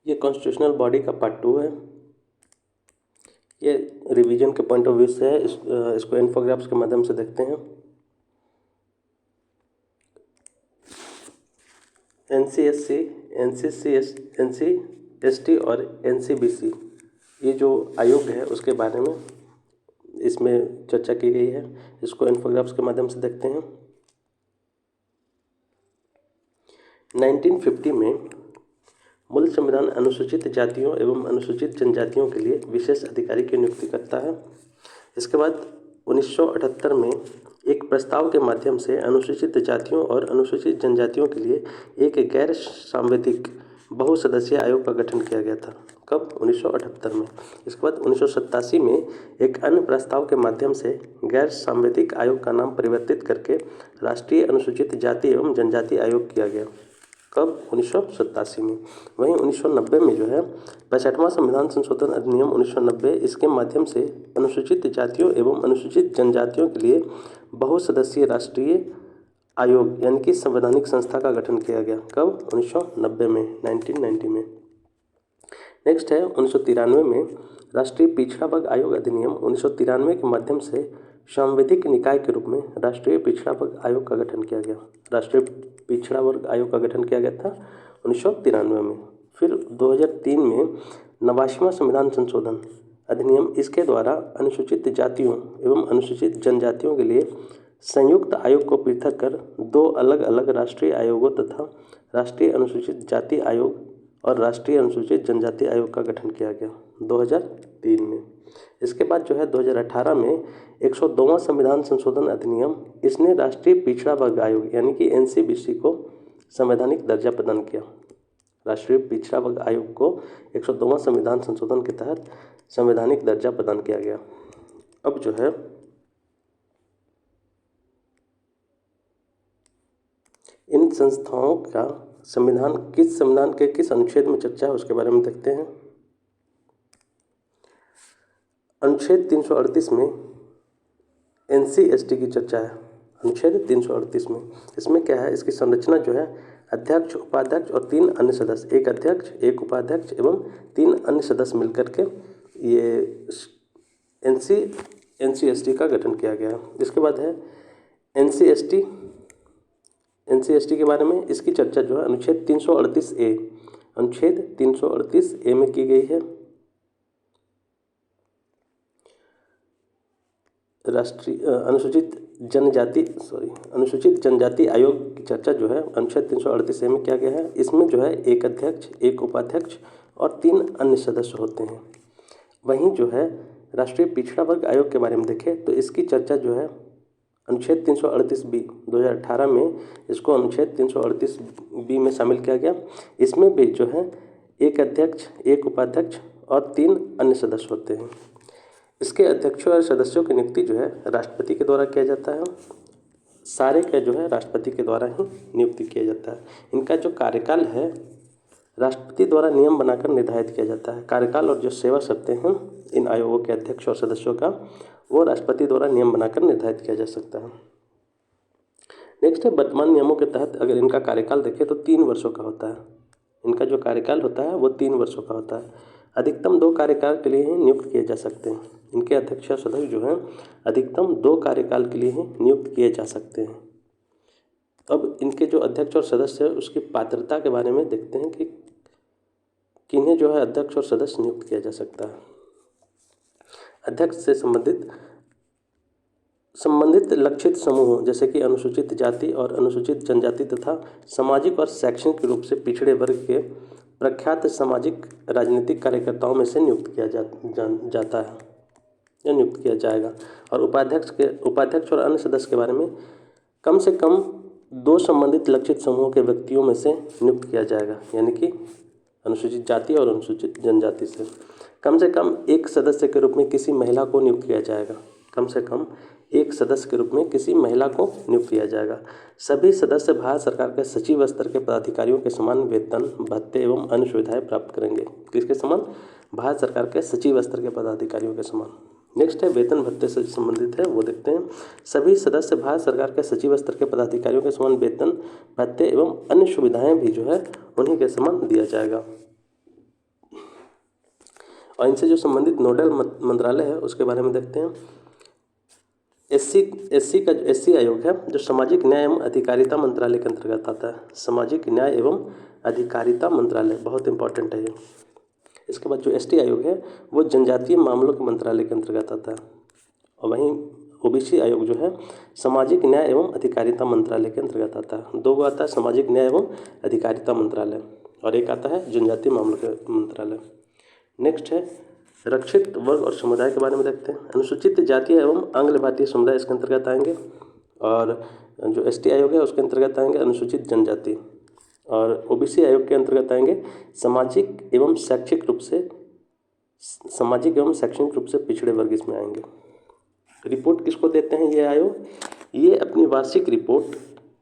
ये constitutional body का part 2 है। ये रिवीजन के पॉइंट ऑफ व्यू से है, इसको इन्फोग्राफ्स के माध्यम से देखते हैं। NCSC, NCST और NCBC ये जो आयोग है उसके बारे में इसमें चर्चा की गई है। इसको इन्फोग्राफ्स के माध्यम से देखते हैं। 1950 में मूल संविधान अनुसूचित जातियों एवं अनुसूचित जनजातियों के लिए विशेष अधिकारी की नियुक्ति करता है। इसके बाद 1978 में एक प्रस्ताव के माध्यम से अनुसूचित जातियों और अनुसूचित जनजातियों के लिए एक गैर सांविधिक बहुसदस्यीय आयोग का गठन किया गया था। कब? 1978 में। इसके बाद 1987 में एक अन्य प्रस्ताव के माध्यम से गैर सांविधिक आयोग का नाम परिवर्तित करके राष्ट्रीय अनुसूचित जाति एवं जनजाति आयोग किया गया। कब? 1987 में। वहीं 1990 में जो है 65वां संविधान संशोधन अधिनियम 1990, इसके माध्यम से अनुसूचित जातियों एवं अनुसूचित जनजातियों के लिए बहुसदस्यीय राष्ट्रीय आयोग यानी कि संवैधानिक संस्था का गठन किया गया। कब? 1990 में, 1990 में। नेक्स्ट है 1993 में राष्ट्रीय पिछड़ा वर्ग आयोग अधिनियम 1993 के माध्यम से सांविधिक निकाय के रूप में राष्ट्रीय पिछड़ा वर्ग आयोग का गठन किया गया। राष्ट्रीय पिछड़ा वर्ग आयोग का गठन किया गया था 1993 में। फिर 2003 में 89वां संविधान संशोधन अधिनियम, इसके द्वारा अनुसूचित जातियों एवं अनुसूचित जनजातियों के लिए संयुक्त आयोग को पृथक कर 2 अलग अलग राष्ट्रीय आयोगों तथा राष्ट्रीय अनुसूचित जाति आयोग और राष्ट्रीय अनुसूचित जनजाति आयोग का गठन किया गया 2003 में। इसके बाद जो है 2018 में 102वां संविधान संशोधन अधिनियम, इसने राष्ट्रीय पिछड़ा वर्ग आयोग यानी कि NCBC को संवैधानिक दर्जा प्रदान किया। राष्ट्रीय पिछड़ा वर्ग आयोग को 102वां संविधान संशोधन के तहत संवैधानिक दर्जा प्रदान किया गया। अब जो है इन संस्थाओं का संविधान के किस अनुच्छेद में चर्चा है उसके बारे में देखते हैं। अनुच्छेद 338 में NCST की चर्चा है। अनुच्छेद 338 में इसमें क्या है, इसकी संरचना जो है अध्यक्ष, उपाध्यक्ष और 3 अन्य सदस्य, एक अध्यक्ष, एक उपाध्यक्ष एवं 3 अन्य सदस्य मिलकर के ये NCST का गठन किया गया है। इसके बाद है NCST के बारे में इसकी चर्चा जो है अनुच्छेद 338A में की गई है। अनुसूचित जनजाति आयोग की चर्चा जो है अनुच्छेद 338A में किया गया है। इसमें जो है एक अध्यक्ष, एक उपाध्यक्ष और 3 अन्य सदस्य होते हैं। वहीं जो है राष्ट्रीय पिछड़ा वर्ग आयोग के बारे में देखें तो इसकी चर्चा जो है अनुच्छेद 338B 2018 में इसको अनुच्छेद 338B में शामिल किया गया। इसमें भी जो है एक अध्यक्ष, एक उपाध्यक्ष और 3 अन्य सदस्य होते हैं। इसके अध्यक्षों और सदस्यों की नियुक्ति जो है राष्ट्रपति के द्वारा किया जाता है। सारे का जो है राष्ट्रपति के द्वारा ही नियुक्ति किया जाता है। इनका जो कार्यकाल है राष्ट्रपति द्वारा नियम बनाकर निर्धारित किया जाता है। कार्यकाल और जो सेवा शर्तें हैं इन आयोगों के अध्यक्ष और सदस्यों का, वो राष्ट्रपति द्वारा नियम बनाकर निर्धारित किया जा सकता है। नेक्स्ट है वर्तमान नियमों के तहत अगर इनका कार्यकाल देखें तो 3 वर्षों का होता है। इनका जो कार्यकाल होता है वो 3 वर्षों का होता है। अधिकतम 2 कार्यकाल के लिए ही नियुक्त किए जा सकते हैं। इनके अध्यक्ष और सदस्य जो हैं अधिकतम 2 कार्यकाल के लिए ही नियुक्त किए जा सकते हैं। अब इनके जो अध्यक्ष और सदस्य है उसकी पात्रता के बारे में देखते हैं कि किन्हें जो है अध्यक्ष और सदस्य नियुक्त किया जा सकता है। अध्यक्ष से संबंधित लक्षित समूहों जैसे कि अनुसूचित जाति और अनुसूचित जनजाति तथा सामाजिक और शैक्षणिक रूप से पिछड़े वर्ग के प्रख्यात सामाजिक राजनीतिक कार्यकर्ताओं में से नियुक्त किया जाता है या नियुक्त किया जाएगा। और उपाध्यक्ष और अन्य सदस्य के बारे में कम से कम 2 संबंधित लक्षित समूहों के व्यक्तियों में से नियुक्त किया जाएगा, यानी कि अनुसूचित जाति और अनुसूचित जनजाति से कम 1 सदस्य के रूप में किसी महिला को नियुक्त किया जाएगा। कम से कम 1 सदस्य के रूप में किसी महिला को नियुक्त किया जाएगा। सभी सदस्य भारत सरकार के सचिव स्तर के पदाधिकारियों के समान वेतन, भत्ते एवं अन्य सुविधाएं प्राप्त करेंगे। किसके समान? भारत सरकार के सचिव स्तर के पदाधिकारियों के समान। नेक्स्ट है वेतन भत्ते से संबंधित है, वो देखते हैं। सभी सदस्य भारत सरकार के सचिव स्तर के पदाधिकारियों के समान वेतन, भत्ते एवं अन्य सुविधाएं भी जो है उन्हीं के समान दिया जाएगा। और इनसे जो संबंधित नोडल मंत्रालय है उसके बारे में देखते हैं। एससी आयोग है जो सामाजिक न्याय एवं अधिकारिता मंत्रालय के अंतर्गत आता है। सामाजिक न्याय एवं अधिकारिता मंत्रालय बहुत इंपॉर्टेंट है ये। इसके बाद जो एसटी आयोग है वो जनजातीय मामलों के मंत्रालय के अंतर्गत आता है। और वहीं ओबीसी आयोग जो है सामाजिक न्याय एवं अधिकारिता मंत्रालय के अंतर्गत आता है। दो आता है सामाजिक न्याय एवं अधिकारिता मंत्रालय और एक आता है जनजातीय मामलों के मंत्रालय। नेक्स्ट है रक्षित वर्ग और समुदाय के बारे में देखते हैं। अनुसूचित जाति एवं आंग्ल भारतीय समुदाय इसके अंतर्गत आएंगे और जो एसटी आयोग है उसके अंतर्गत आएंगे अनुसूचित जनजाति और ओबीसी आयोग के अंतर्गत आएंगे सामाजिक एवं शैक्षिक रूप से पिछड़े वर्ग इसमें आएंगे। रिपोर्ट किसको देते हैं ये आयोग? ये अपनी वार्षिक रिपोर्ट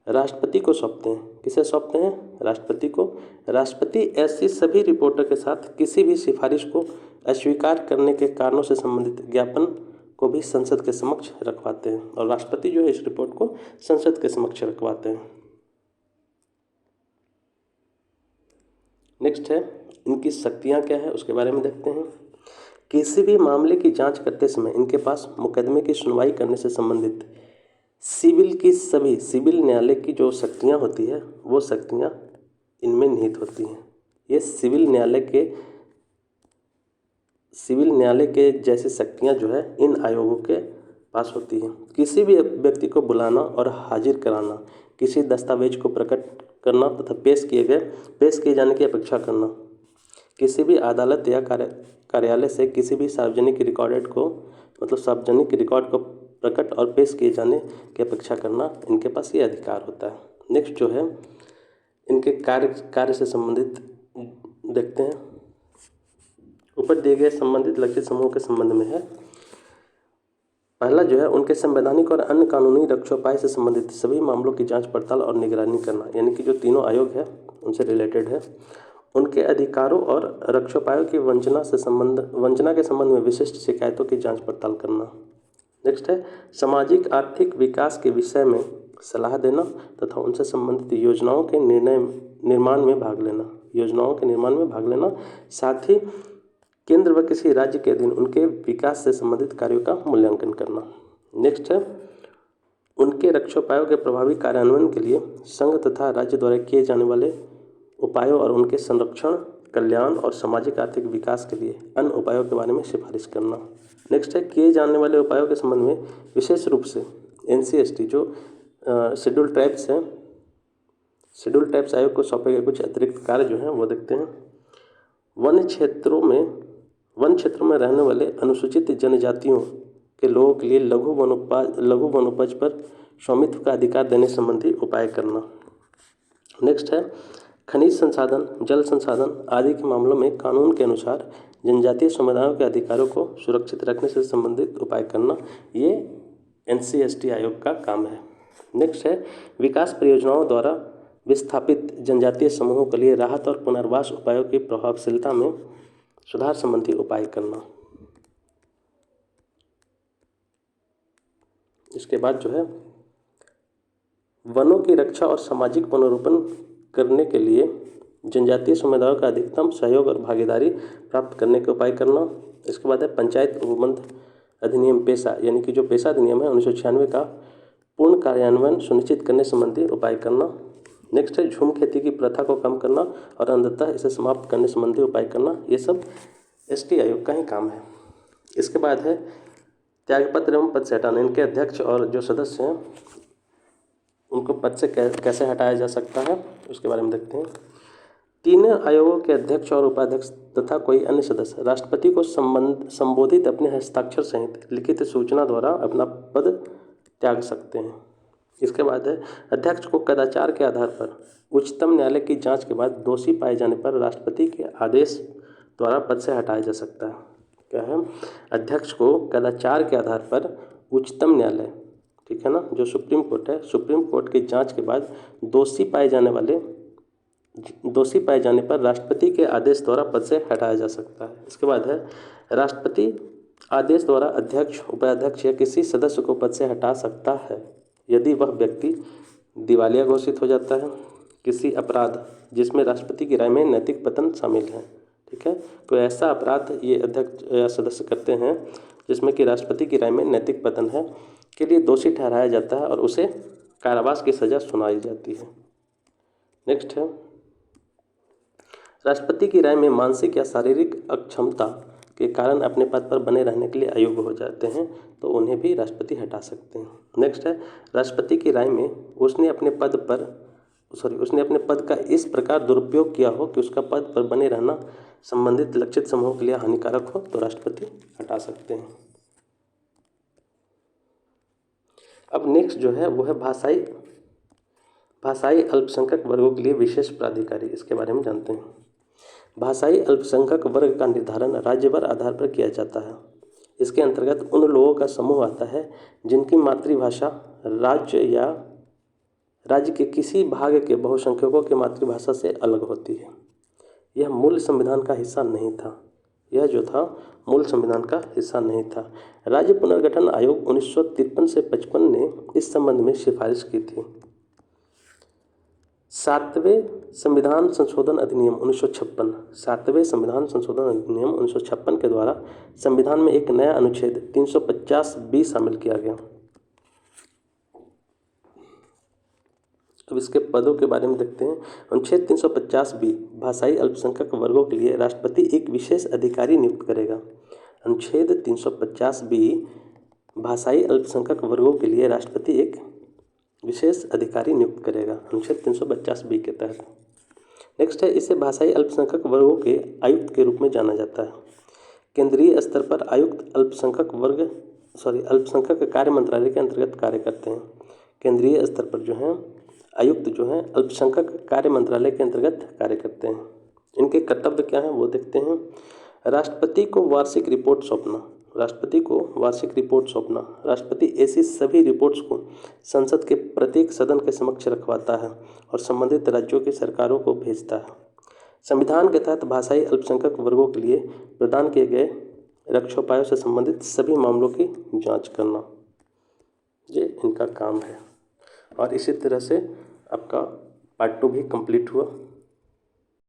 राष्ट्रपति को सौंपते हैं। किसे सौंपते हैं? राष्ट्रपति को। राष्ट्रपति ऐसी सभी रिपोर्टों के साथ किसी भी सिफारिश को अस्वीकार करने के कारणों से संबंधित ज्ञापन को भी संसद के समक्ष रखवाते हैं और राष्ट्रपति जो है इस रिपोर्ट को संसद के समक्ष रखवाते हैं। नेक्स्ट है इनकी शक्तियाँ क्या है उसके बारे में देखते हैं। किसी भी मामले की जांच करते समय इनके पास मुकदमे की सुनवाई करने से संबंधित सिविल न्यायालय की जो शक्तियाँ होती है वो शक्तियाँ इनमें निहित होती हैं। ये सिविल न्यायालय के जैसी शक्तियाँ जो है इन आयोगों के पास होती हैं। किसी भी व्यक्ति को बुलाना और हाजिर कराना, किसी दस्तावेज को प्रकट करना तथा पेश किए जाने की अपेक्षा करना, किसी भी अदालत या कार्यालय से किसी भी सार्वजनिक रिकॉर्ड को प्रकट और पेश किए जाने की अपेक्षा करना, इनके पास ये अधिकार होता है। नेक्स्ट जो है इनके कार्य से संबंधित देखते हैं। ऊपर दिए गए संबंधित लक्षित समूह के संबंध में है। पहला जो है उनके संवैधानिक और अन्य कानूनी रक्षोपाय से संबंधित सभी मामलों की जांच पड़ताल और निगरानी करना, यानी कि जो तीनों आयोग है उनसे रिलेटेड है। उनके अधिकारों और रक्षोपायों की वंचना के संबंध में विशिष्ट शिकायतों की जांच पड़ताल करना। नेक्स्ट है सामाजिक आर्थिक विकास के विषय में सलाह देना तथा उनसे संबंधित योजनाओं के निर्माण में भाग लेना, साथ ही केंद्र व किसी राज्य के अधीन उनके विकास से संबंधित कार्यों का मूल्यांकन करना। नेक्स्ट है उनके रक्षोपायों के प्रभावी कार्यान्वयन के लिए संघ तथा राज्य द्वारा किए जाने वाले उपायों और उनके संरक्षण, कल्याण और सामाजिक आर्थिक विकास के लिए अन्य उपायों के बारे में सिफारिश करना। नेक्स्ट है किए जाने वाले उपायों के संबंध में विशेष रूप से NCST जो शेड्यूल ट्राइब्स हैं, शेड्यूल ट्राइब्स आयोग को सौंपे गए कुछ अतिरिक्त कार्य जो हैं वो देखते हैं। वन क्षेत्रों में रहने वाले अनुसूचित जनजातियों के लोगों के लिए लघु वनोपज पर स्वामित्व का अधिकार देने संबंधी उपाय करना। नेक्स्ट है खनिज संसाधन, जल संसाधन आदि के मामलों में कानून के अनुसार जनजातीय समुदायों के अधिकारों को सुरक्षित रखने से संबंधित उपाय करना, ये NCST आयोग का काम है। नेक्स्ट है विकास परियोजनाओं द्वारा विस्थापित जनजातीय समूहों के लिए राहत और पुनर्वास उपायों की प्रभावशीलता में सुधार संबंधी उपाय करना। इसके बाद जो है वनों की रक्षा और सामाजिक पुनर्रूपण करने के लिए जनजातीय समुदायों का अधिकतम सहयोग और भागीदारी प्राप्त करने के उपाय करना। इसके बाद है पंचायत उपबंध अधिनियम पेशा, यानी कि जो पेशा अधिनियम है 1996 का पूर्ण कार्यान्वयन सुनिश्चित करने संबंधी उपाय करना। नेक्स्ट है झूम खेती की प्रथा को कम करना और अंततः इसे समाप्त करने संबंधी उपाय करना। ये सब ST आयोग का ही काम है। इसके बाद है त्यागपत्र एवं पद से हटाना। इनके अध्यक्ष और जो सदस्य हैं उनको पद से कैसे हटाया जा सकता है उसके बारे में देखते हैं। तीनों आयोगों के अध्यक्ष और उपाध्यक्ष तथा कोई अन्य सदस्य राष्ट्रपति को संबोधित अपने हस्ताक्षर सहित लिखित सूचना द्वारा अपना पद त्याग सकते हैं। इसके बाद है अध्यक्ष को कदाचार के आधार पर उच्चतम न्यायालय की जांच के बाद दोषी पाए जाने पर राष्ट्रपति के आदेश द्वारा पद से हटाया जा सकता है। क्या है? अध्यक्ष को कदाचार के आधार पर उच्चतम न्यायालय, ठीक है ना, जो सुप्रीम कोर्ट है, सुप्रीम कोर्ट की जांच के बाद दोषी पाए जाने पर राष्ट्रपति के आदेश द्वारा पद से हटाया जा सकता है। इसके बाद है राष्ट्रपति आदेश द्वारा अध्यक्ष, उपाध्यक्ष या किसी सदस्य को पद से हटा सकता है यदि वह व्यक्ति दिवालिया घोषित हो जाता है, किसी अपराध जिसमें राष्ट्रपति की राय में नैतिक पतन शामिल है, ठीक ठीक है। कोई ऐसा अपराध ये अध्यक्ष या सदस्य करते हैं जिसमें कि राष्ट्रपति की राय में नैतिक पतन है के लिए दोषी ठहराया जाता है और उसे कारावास की सज़ा सुनाई जाती है। नेक्स्ट है, राष्ट्रपति की राय में मानसिक या शारीरिक अक्षमता के कारण अपने पद पर बने रहने के लिए अयोग्य हो जाते हैं तो उन्हें भी राष्ट्रपति हटा सकते हैं। नेक्स्ट है, राष्ट्रपति की राय में उसने अपने पद का इस प्रकार दुरुपयोग किया हो कि उसका पद पर बने रहना संबंधित लक्षित समूह के लिए हानिकारक हो तो राष्ट्रपति हटा सकते हैं। अब नेक्स्ट जो है वो है भाषाई अल्पसंख्यक वर्गों के लिए विशेष प्राधिकारी। इसके बारे में जानते हैं। भाषाई अल्पसंख्यक वर्ग का निर्धारण राज्यवार आधार पर किया जाता है। इसके अंतर्गत उन लोगों का समूह आता है जिनकी मातृभाषा राज्य के किसी भाग के बहुसंख्यकों की मातृभाषा से अलग होती है। यह मूल संविधान का हिस्सा नहीं था। यह जो था मूल संविधान का हिस्सा नहीं था। राज्य पुनर्गठन आयोग 1953 से 55 ने इस संबंध में सिफारिश की थी। 7वें संविधान संशोधन अधिनियम 1956 7वें संविधान संशोधन अधिनियम 1956 के द्वारा संविधान में एक नया अनुच्छेद 350B शामिल किया गया। अब इसके पदों के बारे में देखते हैं। अनुच्छेद 350B भाषाई अल्पसंख्यक वर्गों के लिए राष्ट्रपति एक विशेष अधिकारी नियुक्त करेगा। अनुच्छेद 350B भाषाई अल्पसंख्यक वर्गों के लिए राष्ट्रपति एक विशेष अधिकारी नियुक्त करेगा अनुच्छेद 350B के तहत। नेक्स्ट है, इसे भाषाई अल्पसंख्यक वर्गों के आयुक्त के रूप में जाना जाता है। केंद्रीय स्तर पर आयुक्त अल्पसंख्यक कार्य मंत्रालय के अंतर्गत कार्य करते हैं। केंद्रीय स्तर पर जो है आयुक्त जो हैं अल्पसंख्यक कार्य मंत्रालय के अंतर्गत कार्य करते हैं। इनके कर्तव्य क्या हैं वो देखते हैं। राष्ट्रपति को वार्षिक रिपोर्ट सौंपना। राष्ट्रपति ऐसी सभी रिपोर्ट्स को संसद के प्रत्येक सदन के समक्ष रखवाता है और संबंधित राज्यों की सरकारों को भेजता है। संविधान के तहत भाषाई अल्पसंख्यक वर्गों के लिए प्रदान किए गए रक्षोपायों से संबंधित सभी मामलों की जांच करना, ये इनका काम है। और इसी तरह से आपका पार्ट 2 भी कंप्लीट हुआ।